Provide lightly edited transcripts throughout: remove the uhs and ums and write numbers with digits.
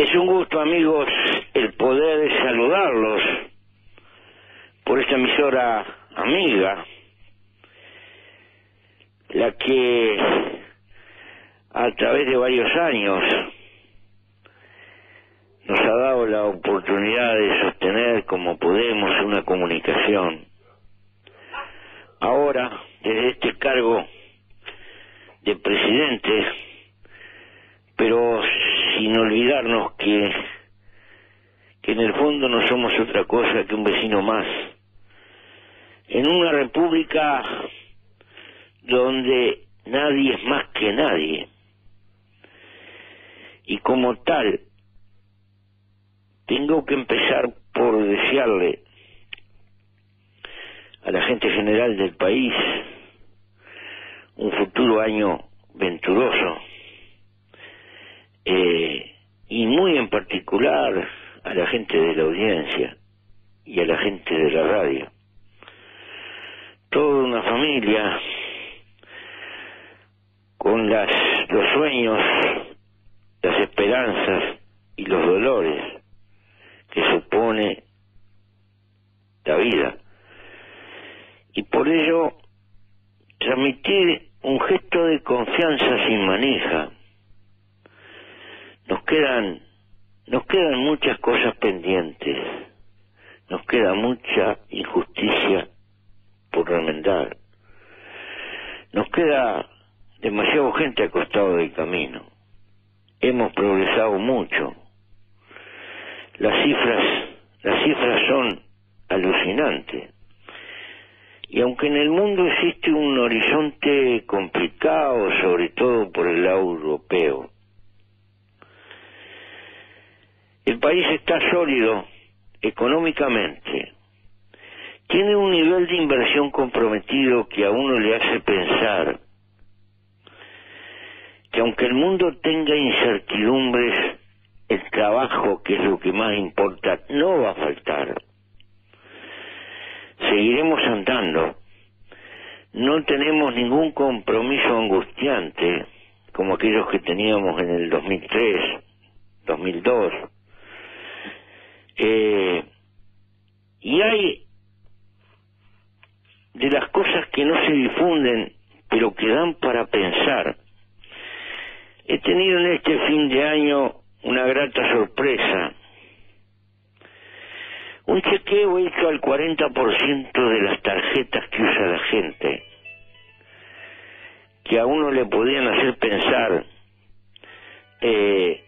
Es un gusto, amigos, el poder saludarlos por esta emisora amiga, la que a través de varios años nos ha dado la oportunidad de sostener como podemos una comunicación. Ahora, desde este cargo de presidente, pero sin olvidarnos que en el fondo no somos otra cosa que un vecino más, en una república donde nadie es más que nadie, y como tal, tengo que empezar por desearle a la gente general del país un futuro año venturoso, y muy en particular a la gente de la audiencia y a la gente de la radio. Toda una familia con los sueños, las esperanzas y los dolores que supone la vida. Y por ello, transmitir un gesto de confianza sin manija. Nos quedan muchas cosas pendientes, nos queda mucha injusticia por remendar, nos queda demasiada gente al costado del camino. Hemos progresado mucho, las cifras son alucinantes, y aunque en el mundo existe un horizonte complicado, sobre todo por el lado europeo, el país está sólido económicamente, tiene un nivel de inversión comprometido que a uno le hace pensar que aunque el mundo tenga incertidumbres, el trabajo, que es lo que más importa, no va a faltar. Seguiremos andando, no tenemos ningún compromiso angustiante como aquellos que teníamos en el 2003, 2002, y hay de las cosas que no se difunden pero que dan para pensar. He tenido en este fin de año una grata sorpresa, un chequeo hecho al 40% de las tarjetas que usa la gente, que a uno le podían hacer pensar que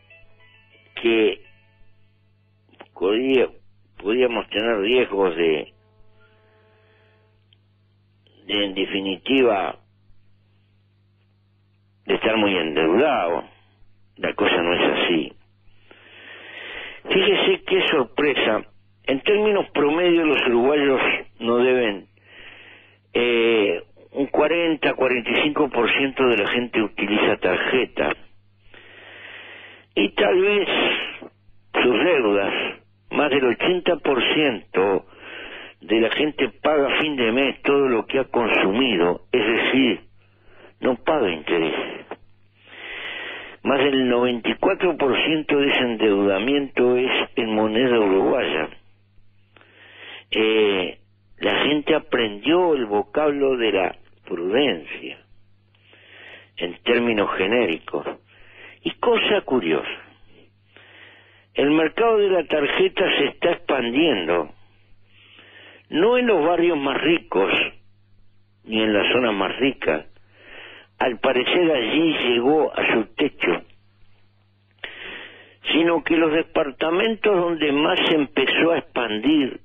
podíamos tener riesgos de en definitiva de estar muy endeudados. La cosa no es así. Fíjese qué sorpresa. En términos promedio, los uruguayos no deben un 40-45% de la gente utiliza tarjeta, y tal vez sus deudas, más del 80% de la gente paga a fin de mes todo lo que ha consumido, es decir, no paga interés. Más del 94% de ese endeudamiento es en moneda uruguaya. La gente aprendió el vocablo de la prudencia, en términos genéricos. Y cosa curiosa, el mercado de la tarjeta se está expandiendo, no en los barrios más ricos, ni en las zonas más ricas. Al parecer allí llegó a su techo, sino que los departamentos donde más se empezó a expandir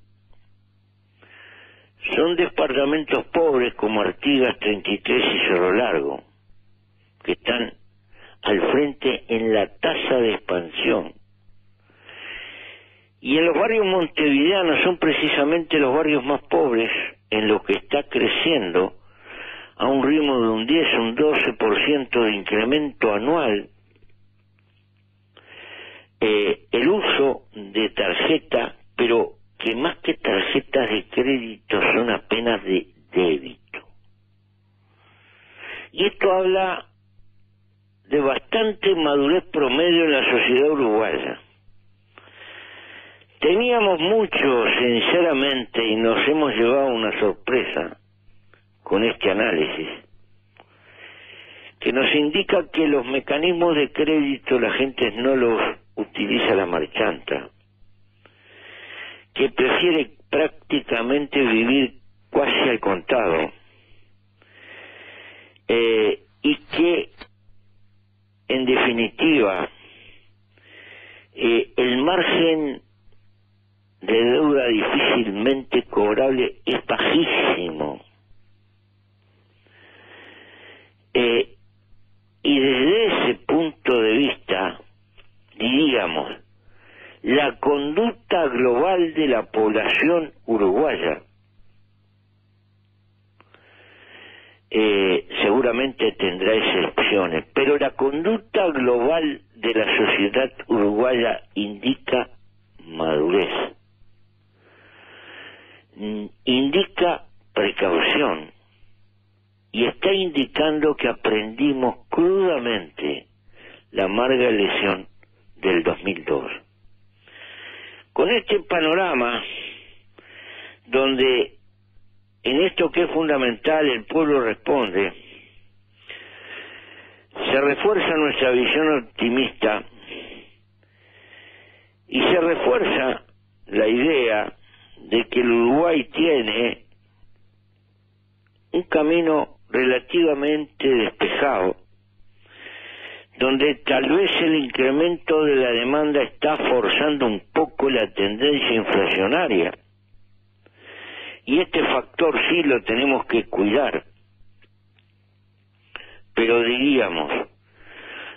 son departamentos pobres como Artigas 33 y Cerro Largo, que están al frente en la tasa de expansión. Y en los barrios montevideanos son precisamente los barrios más pobres en los que está creciendo a un ritmo de un 10, un 12% de incremento anual el uso de tarjeta, pero que más que tarjetas de crédito son apenas de débito. Y esto habla de bastante madurez promedio en la sociedad uruguaya. Teníamos mucho, sinceramente, y nos hemos llevado una sorpresa con este análisis, que nos indica que los mecanismos de crédito la gente no los utiliza a la marchanta, que prefiere prácticamente vivir casi al contado, y que, en definitiva, el margen de deuda difícilmente cobrable es bajísimo. Y desde ese punto de vista, diríamos, la conducta global de la población uruguaya seguramente tendrá excepciones, pero la conducta global de la sociedad uruguaya indica madurez, indica precaución, y está indicando que aprendimos crudamente la amarga lección del 2002. Con este panorama, donde en esto que es fundamental el pueblo responde, se refuerza nuestra visión optimista y se refuerza la idea de que el Uruguay tiene un camino relativamente despejado, donde tal vez el incremento de la demanda está forzando un poco la tendencia inflacionaria. Y este factor sí lo tenemos que cuidar. Pero diríamos,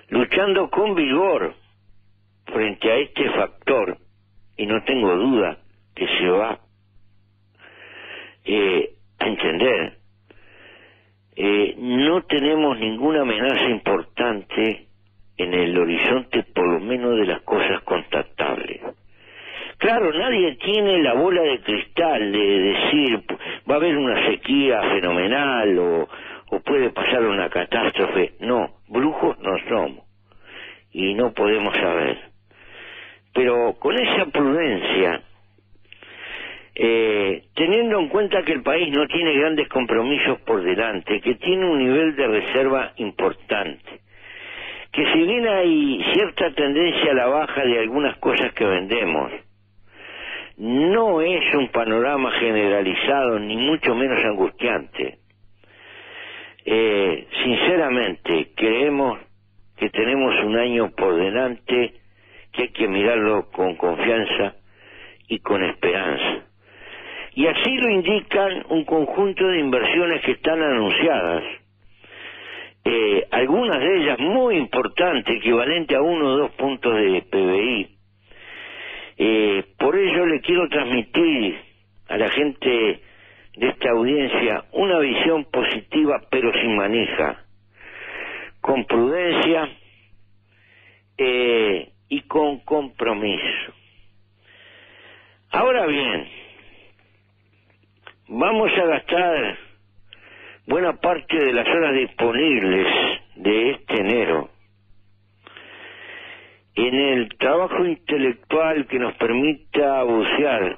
luchando con vigor frente a este factor, y no tengo duda que se va a entender, no tenemos ninguna amenaza importante en el horizonte, por lo menos de las cosas constatables. Claro, nadie tiene la bola de cristal de decir va a haber una sequía fenomenal o puede pasar una catástrofe. No, brujos no somos y no podemos saber. Pero con esa prudencia, teniendo en cuenta que el país no tiene grandes compromisos por delante, que tiene un nivel de reserva importante, que si bien hay cierta tendencia a la baja de algunas cosas que vendemos, no es un panorama generalizado ni mucho menos angustiante. Sinceramente creemos que tenemos un año por delante que hay que mirarlo con confianza y con esperanza. Y así lo indican un conjunto de inversiones que están anunciadas, algunas de ellas muy importantes, equivalente a 1 o 2 puntos de PBI. Por ello le quiero transmitir a la gente de esta audiencia una visión positiva pero sin manija, con prudencia y con compromiso. Ahora bien, vamos a gastar buena parte de las horas disponibles de este enero en el trabajo intelectual que nos permita bucear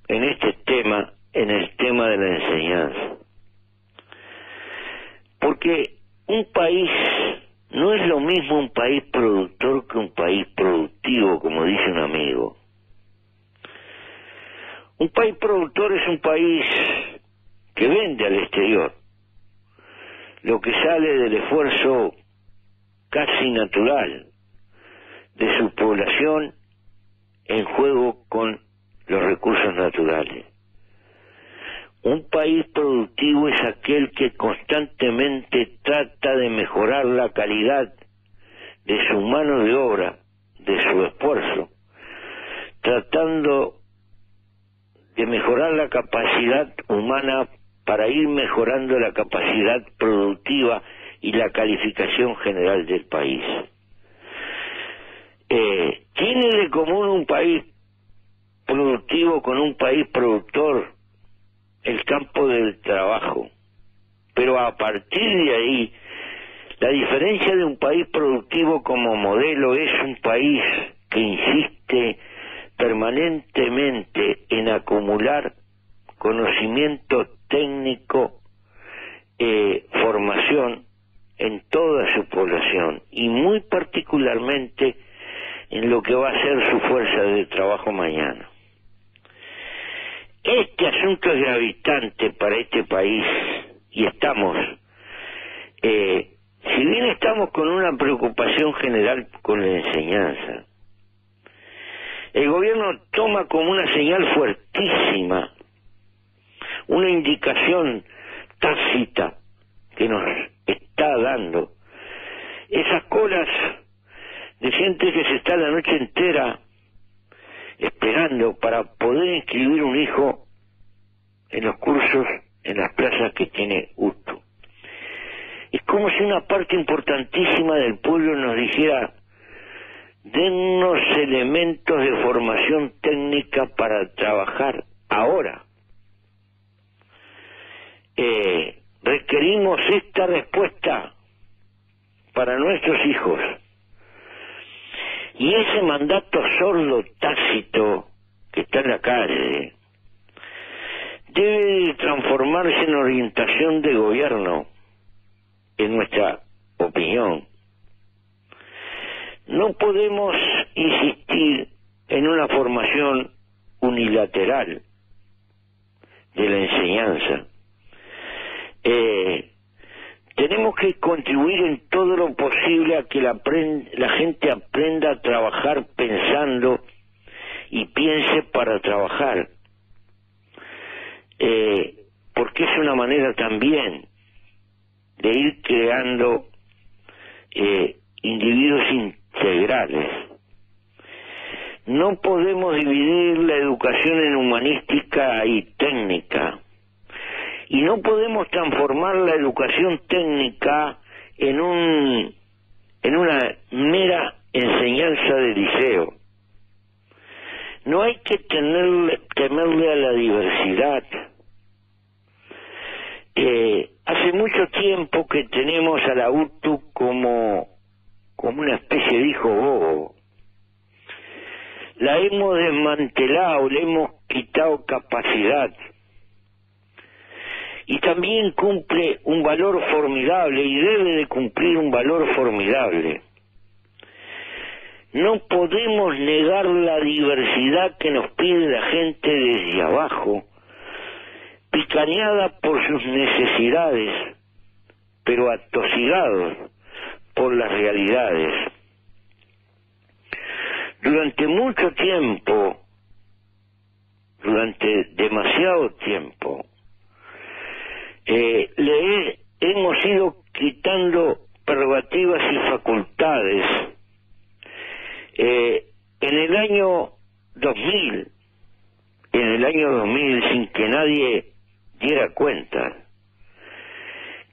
en este tema, en el tema de la enseñanza. Porque un país no es lo mismo un país productor que un país productivo, como dice un amigo. Un país productor es un país que vende al exterior lo que sale del esfuerzo casi natural de su población en juego con los recursos naturales. Un país productivo es aquel que constantemente trata de mejorar la calidad de su mano de obra, de su esfuerzo, tratando de mejorar la capacidad humana para ir mejorando la capacidad productiva y la calificación general del país. ¿Tiene de común un país productivo con un país productor? El campo del trabajo. Pero a partir de ahí, la diferencia de un país productivo como modelo es un país que insiste permanentemente permanentemente en acumular conocimiento técnico, formación en toda su población y muy particularmente en lo que va a ser su fuerza de trabajo mañana. Este asunto es gravitante para este país y estamos, si bien estamos con una preocupación general con la enseñanza, el gobierno toma como una señal fuertísima, una indicación tácita que nos está dando esas colas de gente que se está la noche entera esperando para poder inscribir un hijo en los cursos, en las plazas que tiene UTU. Es como si una parte importantísima del pueblo nos dijera: dennos elementos de formación técnica para trabajar ahora. Requerimos esta respuesta para nuestros hijos. Y ese mandato sordo, tácito, que está en la calle, debe transformarse en orientación de gobierno, en nuestra opinión. No podemos insistir en una formación unilateral de la enseñanza. Tenemos que contribuir en todo lo posible a que la gente aprenda a trabajar pensando y piense para trabajar, porque es una manera también de ir creando individuos integrales. No podemos dividir la educación en humanística y técnica, y no podemos transformar la educación técnica en una mera enseñanza de liceo. No hay que temerle a la diversidad. Hace mucho tiempo que tenemos a la UTU como una especie de hijo bobo. La hemos desmantelado, le hemos quitado capacidad. Y también cumple un valor formidable y debe de cumplir un valor formidable. No podemos negar la diversidad que nos pide la gente desde abajo, picaneada por sus necesidades, pero atosigados por las realidades. Durante mucho tiempo, durante demasiado tiempo, le hemos ido quitando prerrogativas y facultades. En el año 2000, sin que nadie diera cuenta,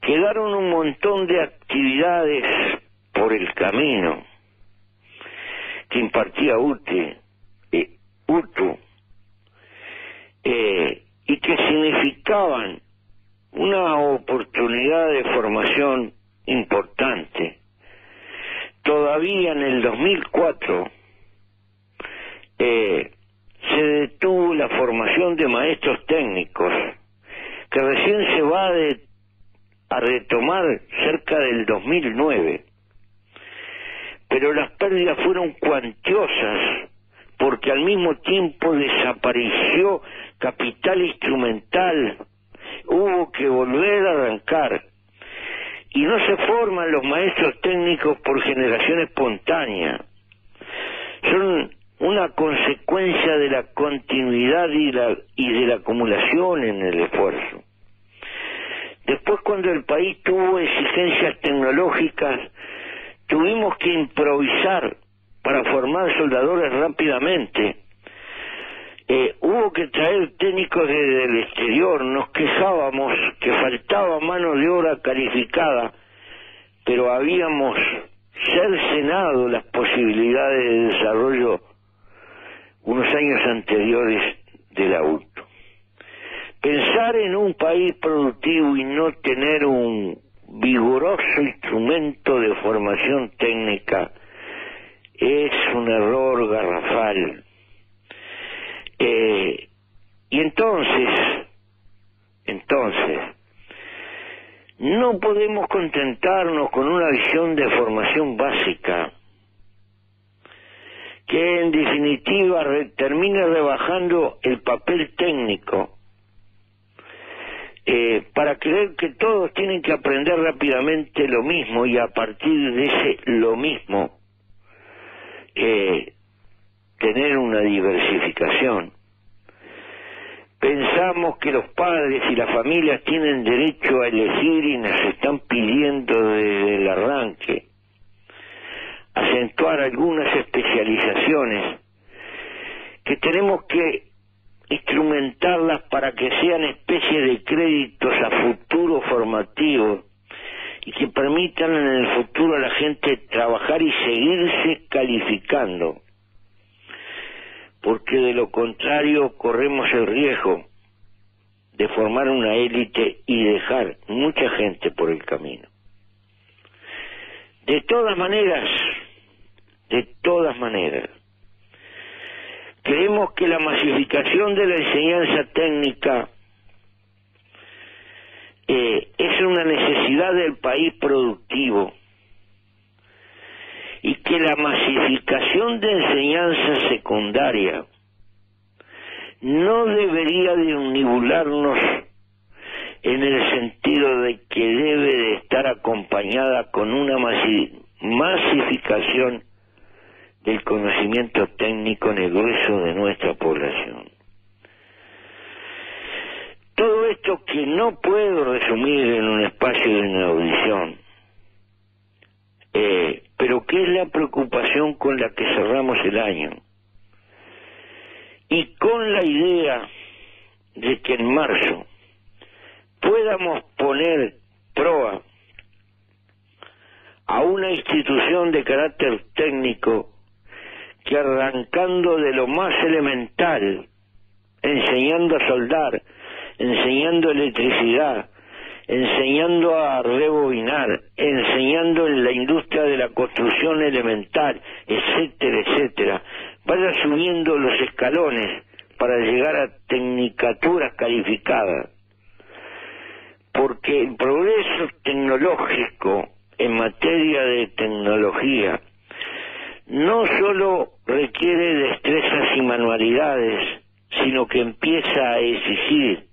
quedaron un montón de actividades por el camino que impartía UTU, y que significaban una oportunidad de formación importante. Todavía en el 2004 se detuvo la formación de maestros técnicos, que recién se va a retomar cerca del 2009. Pero las pérdidas fueron cuantiosas, porque al mismo tiempo desapareció capital instrumental. Hubo que volver a arrancar. Y no se forman los maestros técnicos por generación espontánea. Son una consecuencia de la continuidad y de la acumulación en el esfuerzo. Después, cuando el país tuvo exigencias tecnológicas, tuvimos que improvisar para formar soldadores rápidamente. Hubo que traer técnicos desde el exterior. Nos quejábamos que faltaba mano de obra calificada, pero habíamos cercenado las posibilidades de desarrollo unos años anteriores de la UTU. Pensar en un país productivo y no tener un vigoroso instrumento de formación técnica es un error garrafal. Y entonces, no podemos contentarnos con una visión de formación básica que en definitiva termina rebajando el papel técnico para creer que todos tienen que aprender rápidamente lo mismo y a partir de ese lo mismo tener una diversificación. Pensamos que los padres y las familias tienen derecho a elegir y nos están pidiendo desde el arranque acentuar algunas especializaciones que tenemos que instrumentarlas para que sean especie de créditos a futuro formativo y que permitan en el futuro a la gente trabajar y seguirse calificando, porque de lo contrario corremos el riesgo de formar una élite y dejar mucha gente por el camino. De todas maneras, creemos que la masificación de la enseñanza técnica es una necesidad del país productivo y que la masificación de enseñanza secundaria no debería de omnibularnos en el sentido de que debe de estar acompañada con una masificación del conocimiento técnico en el grueso de nuestra población. Todo esto que no puedo resumir en un espacio de una audición, pero que es la preocupación con la que cerramos el año, y con la idea de que en marzo podamos poner proa a una institución de carácter técnico que, arrancando de lo más elemental, enseñando a soldar, enseñando electricidad, enseñando a rebobinar, enseñando en la industria de la construcción elemental, etcétera, etcétera, vaya subiendo los escalones para llegar a tecnicaturas calificadas, porque el progreso tecnológico en materia de tecnología no solo requiere destrezas y manualidades, sino que empieza a exigir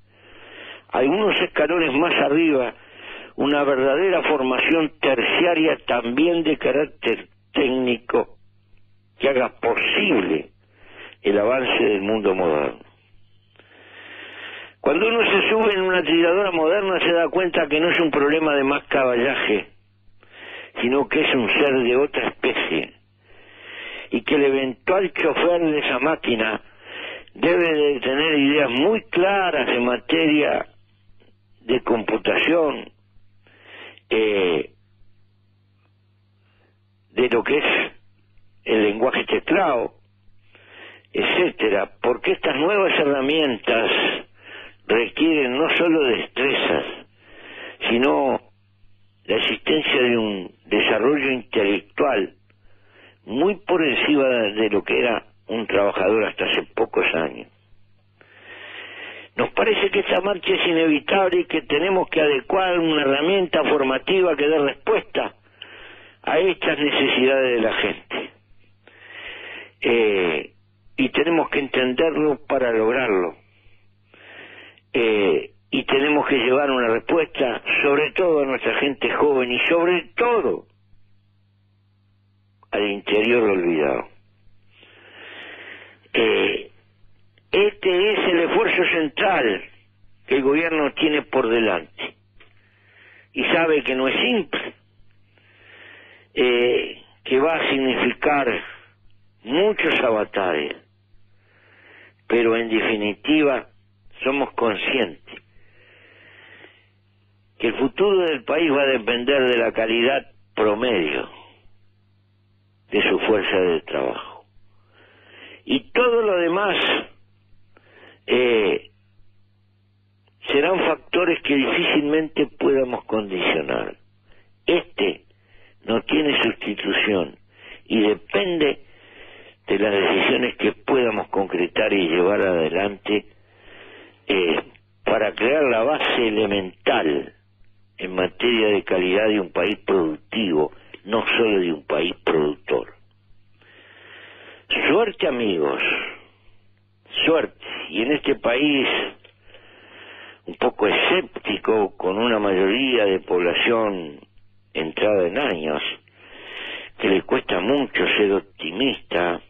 algunos escalones más arriba una verdadera formación terciaria también de carácter técnico que haga posible el avance del mundo moderno. Cuando uno se sube en una tiradora moderna se da cuenta que no es un problema de más caballaje, sino que es un ser de otra especie, y que el eventual chofer de esa máquina debe de tener ideas muy claras en materia de computación, de lo que es el lenguaje teclado, etcétera, porque estas nuevas herramientas requieren no solo destrezas, sino la existencia de un desarrollo intelectual muy por encima de lo que era un trabajador hasta hace pocos años. Nos parece que esta marcha es inevitable y que tenemos que adecuar una herramienta formativa que dé respuesta a estas necesidades de la gente. Y tenemos que entenderlo para lograrlo. Y tenemos que llevar una respuesta, sobre todo a nuestra gente joven y sobre todo al interior olvidado. Este es el esfuerzo central que el gobierno tiene por delante y sabe que no es simple, que va a significar muchos avatares, pero en definitiva somos conscientes que el futuro del país va a depender de la calidad promedio de su fuerza de trabajo, y todo lo demás serán factores que difícilmente podamos condicionar. Este no tiene sustitución y depende de las decisiones que podamos concretar y llevar adelante para crear la base elemental en materia de calidad de un país productivo, no solo de un país productor. Suerte, amigos, suerte. Y en este país un poco escéptico, con una mayoría de población entrada en años, que le cuesta mucho ser optimista,